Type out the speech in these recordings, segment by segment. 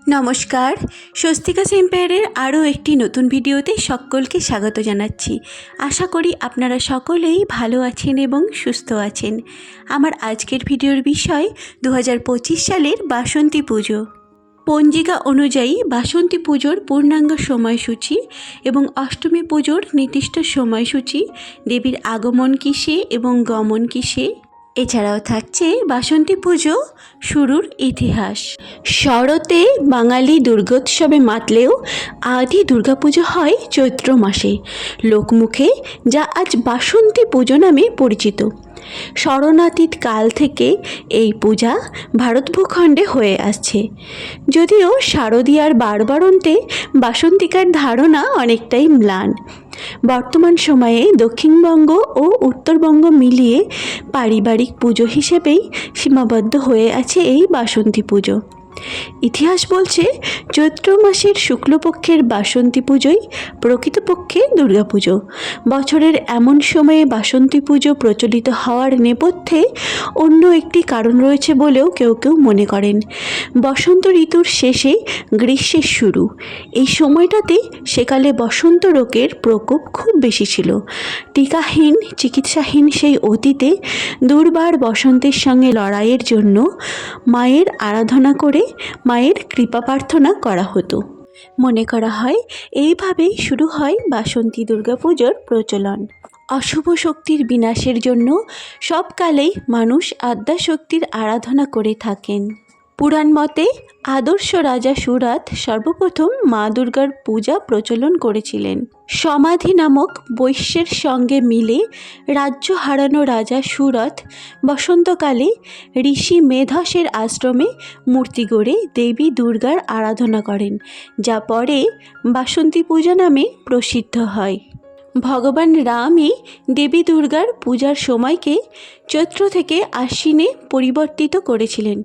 নমস্কার, স্বস্তিকা এম্পায়ারের আরও একটি নতুন ভিডিওতে সকলকে স্বাগত জানাচ্ছি। আশা করি আপনারা সকলেই ভালো আছেন এবং সুস্থ আছেন। আমার আজকের ভিডিওর বিষয় 2025 সালের বাসন্তী পুজো। পঞ্জিকা অনুযায়ী বাসন্তী পুজোর পূর্ণাঙ্গ সময়সূচি এবং অষ্টমী পুজোর নির্দিষ্ট সময়সূচি, দেবীর আগমন কিসে এবং গমন কিসে, এছাড়াও থাকছে বাসন্তী পুজো শুরুর ইতিহাস। শরতে বাঙালি দুর্গোৎসবে মাতলেও আদি দুর্গাপুজো হয় চৈত্র মাসে লোকমুখে, যা আজ বাসন্তী পুজো নামে পরিচিত। স্মরণাতীত কাল থেকে এই পূজা ভারত ভূখণ্ডে হয়ে আসছে, যদিও শারদীয়ার বারবারন্তে বাসন্তিকার ধারণা অনেকটাই ম্লান। বর্তমান সময়ে দক্ষিণবঙ্গ ও উত্তরবঙ্গ মিলিয়ে পারিবারিক পুজো হিসেবেই সীমাবদ্ধ হয়ে আছে এই বাসন্তী পুজো। ইতিহাস বলছে চৈত্র মাসের শুক্লপক্ষের বাসন্তী পুজোই প্রকৃতপক্ষে দুর্গাপুজো। বছরের এমন সময়ে বাসন্তী পুজো প্রচলিত হওয়ার নেপথ্যে অন্য একটি কারণ রয়েছে বলেও কেউ কেউ মনে করেন। বসন্ত ঋতুর শেষে গ্রীষ্মের শুরু, এই সময়টাতে সেকালে বসন্ত রোগের প্রকোপ খুব বেশি ছিল। টিকাহীন চিকিৎসাহীন সেই অতীতে দুর্বার বসন্তের সঙ্গে লড়াইয়ের জন্য মায়ের আরাধনা করে মায়ের কৃপা প্রার্থনা করা হতো। মনে করা হয় এইভাবেই শুরু হয় বাসন্তী দুর্গাপুজোর প্রচলন। অশুভ শক্তির বিনাশের জন্য সবকালেই মানুষ আদ্যাশক্তির আরাধনা করে থাকেন। পুরাণ মতে আদর্শ রাজা সুরথ সর্বপ্রথম মা দুর্গার পূজা প্রচলন করেছিলেন। সমাধি নামক বৈশ্যের সঙ্গে মিলে রাজ্য হারানো রাজা সুরথ বসন্তকালে ঋষি মেধসের আশ্রমে মূর্তি গড়ে দেবী দুর্গার আরাধনা করেন, যা পরে বাসন্তী পূজা নামে প্রসিদ্ধ হয়। ভগবান রামই দেবী দুর্গার পূজার সময়কে চৈত্র থেকে আশ্বিনে পরিবর্তিত করেছিলেন।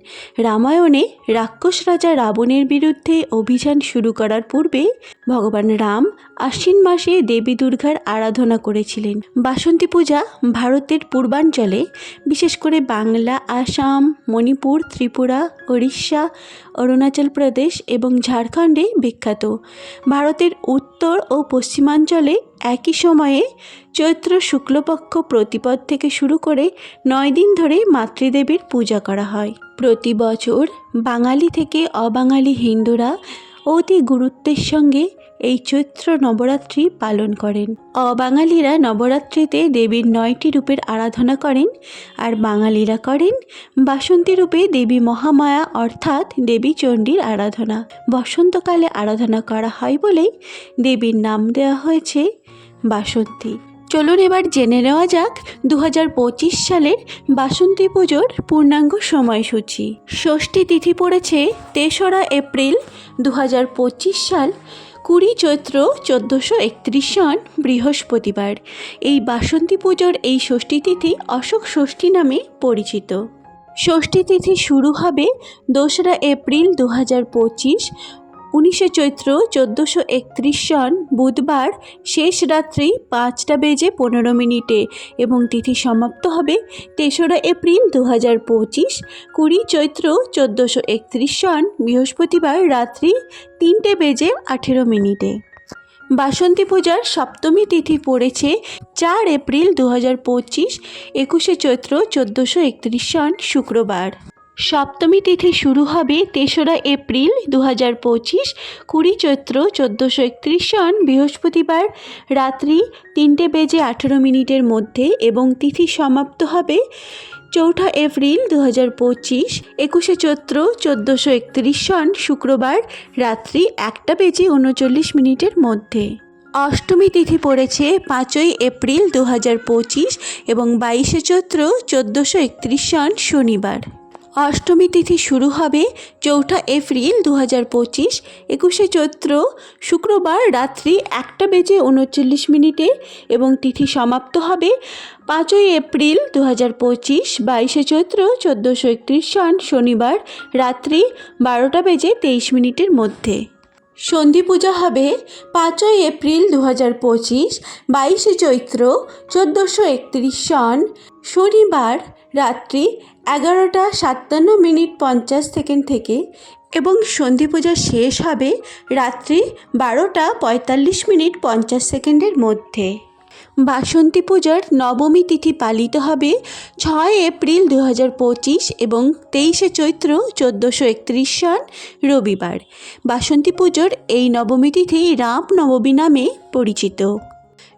রামায়ণে রাক্ষস রাজা রাবণের বিরুদ্ধে অভিযান শুরু করার পূর্বে ভগবান রাম আশ্বিন মাসে দেবী দুর্গার আরাধনা করেছিলেন। বাসন্তী পূজা ভারতের পূর্বাঞ্চলে, বিশেষ করে বাংলা, আসাম, মণিপুর, ত্রিপুরা, ওড়িশা, অরুণাচল প্রদেশ এবং ঝাড়খণ্ডে বিখ্যাত। ভারতের উত্তর ও পশ্চিমাঞ্চলে একই সময়ে চৈত্র শুক্লপক্ষ প্রতিপদ থেকে শুরু করে 9 দিন ধরে মাতৃদেবীর পূজা করা হয়। প্রতি বছর বাঙালি থেকে অবাঙালি হিন্দুরা অতি গুরুত্বের সঙ্গে এই চৈত্র নবরাত্রি পালন করেন। অবাঙালিরা নবরাত্রিতে দেবীর 9টি রূপের আরাধনা করেন, আর বাঙালিরা করেন বাসন্তী রূপে দেবী মহামায়া অর্থাৎ দেবী চণ্ডীর আরাধনা। বসন্তকালে আরাধনা করা হয় বলেই দেবীর নাম দেওয়া হয়েছে বাসন্তী। চলুন এবার জেনে নেওয়া যাক 2025 সালের বাসন্তী পুজোর পূর্ণাঙ্গ সময়সূচি। ষষ্ঠী তিথি পড়েছে 3রা এপ্রিল 2025 সাল, 20 চৈত্র 1431 সন বৃহস্পতিবার। এই বাসন্তী পুজোর এই ষষ্ঠী তিথি অশোক ষষ্ঠী নামে পরিচিত। ষষ্ঠী তিথি শুরু হবে 2রা এপ্রিল 2025, 19 চৈত্র 1431 সন বুধবার শেষ রাত্রি 5:15 এবং তিথি সমাপ্ত হবে 3রা এপ্রিল 2025, 20 চৈত্র 1431 সন বৃহস্পতিবার রাত্রি 3:18। বাসন্তী পূজার সপ্তমী তিথি পড়েছে 4 এপ্রিল 2025, 21 চৈত্র 1431 সন শুক্রবার। সপ্তমী তিথি শুরু হবে 3রা এপ্রিল 2025, 20 চৈত্র 1431 সন বৃহস্পতিবার রাত্রি 3:18 মধ্যে এবং তিথি সমাপ্ত হবে 4 এপ্রিল 2025, 21 চৈত্র 1431 সন শুক্রবার রাত্রি 1:39 মধ্যে। অষ্টমী তিথি পড়েছে 5 এপ্রিল 2025 এবং 22 চৈত্র 1431 সন শনিবার। অষ্টমী তিথি শুরু হবে 4 এপ্রিল 2025, 21 চৈত্র শুক্রবার রাত্রি 1:39 এবং তিথি সমাপ্ত হবে 5 এপ্রিল 2025, 22 চৈত্র 1431 সন শনিবার রাত্রি 12:23 মধ্যে। সন্ধি পূজা হবে 5 এপ্রিল 2025, 22 চৈত্র 1431 সন শনিবার রাত্রি 11:57:50 থেকে এবং সন্ধি পূজা শেষ হবে রাত্রি 12:45:50 মধ্যে। বাসন্তী পূজার নবমী তিথি পালিত হবে 6 এপ্রিল 2025 এবং 23 চৈত্র 1431 সন রবিবার। বাসন্তী পুজোর এই নবমী তিথি রাম নবমী নামে পরিচিত।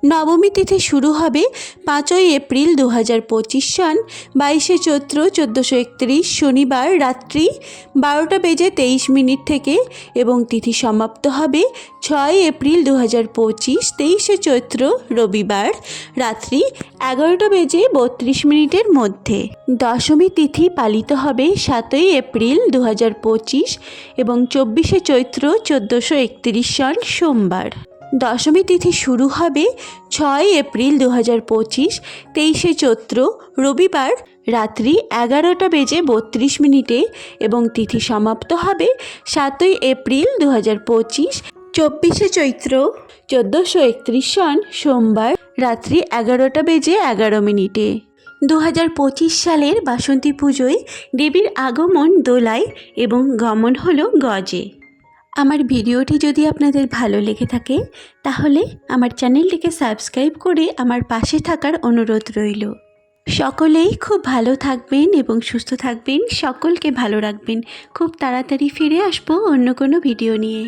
নবমী তিথি শুরু হবে 5 এপ্রিল 2025 সন 22 চৈত্র 1431 শনিবার রাত্রি 12:23 থেকে এবং তিথি সমাপ্ত হবে 6 এপ্রিল 2025 23 চৈত্র রবিবার রাত্রি 11:32 মধ্যে। দশমী তিথি পালিত হবে 7 এপ্রিল 2025 এবং 24 চৈত্র 1431 সন সোমবার। দশমী তিথি শুরু হবে 6 এপ্রিল 2025 23 চৈত্র রবিবার রাত্রি 11:32 এবং তিথি সমাপ্ত হবে 7 এপ্রিল 2025 24 চৈত্র 1431 সন সোমবার রাত্রি 11:11 2025 সালের বাসন্তী পুজোয় দেবীর আগমন দোলায় এবং গমন হলো গজে। আমার ভিডিওটি যদি আপনাদের ভালো লেগে থাকে তাহলে আমার চ্যানেলটিকে সাবস্ক্রাইব করে আমার পাশে থাকার অনুরোধ রইল। সকলেই খুব ভালো থাকবেন এবং সুস্থ থাকবেন, সকলকে ভালো রাখবেন। খুব তাড়াতাড়ি ফিরে আসবো অন্য কোনো ভিডিও নিয়ে।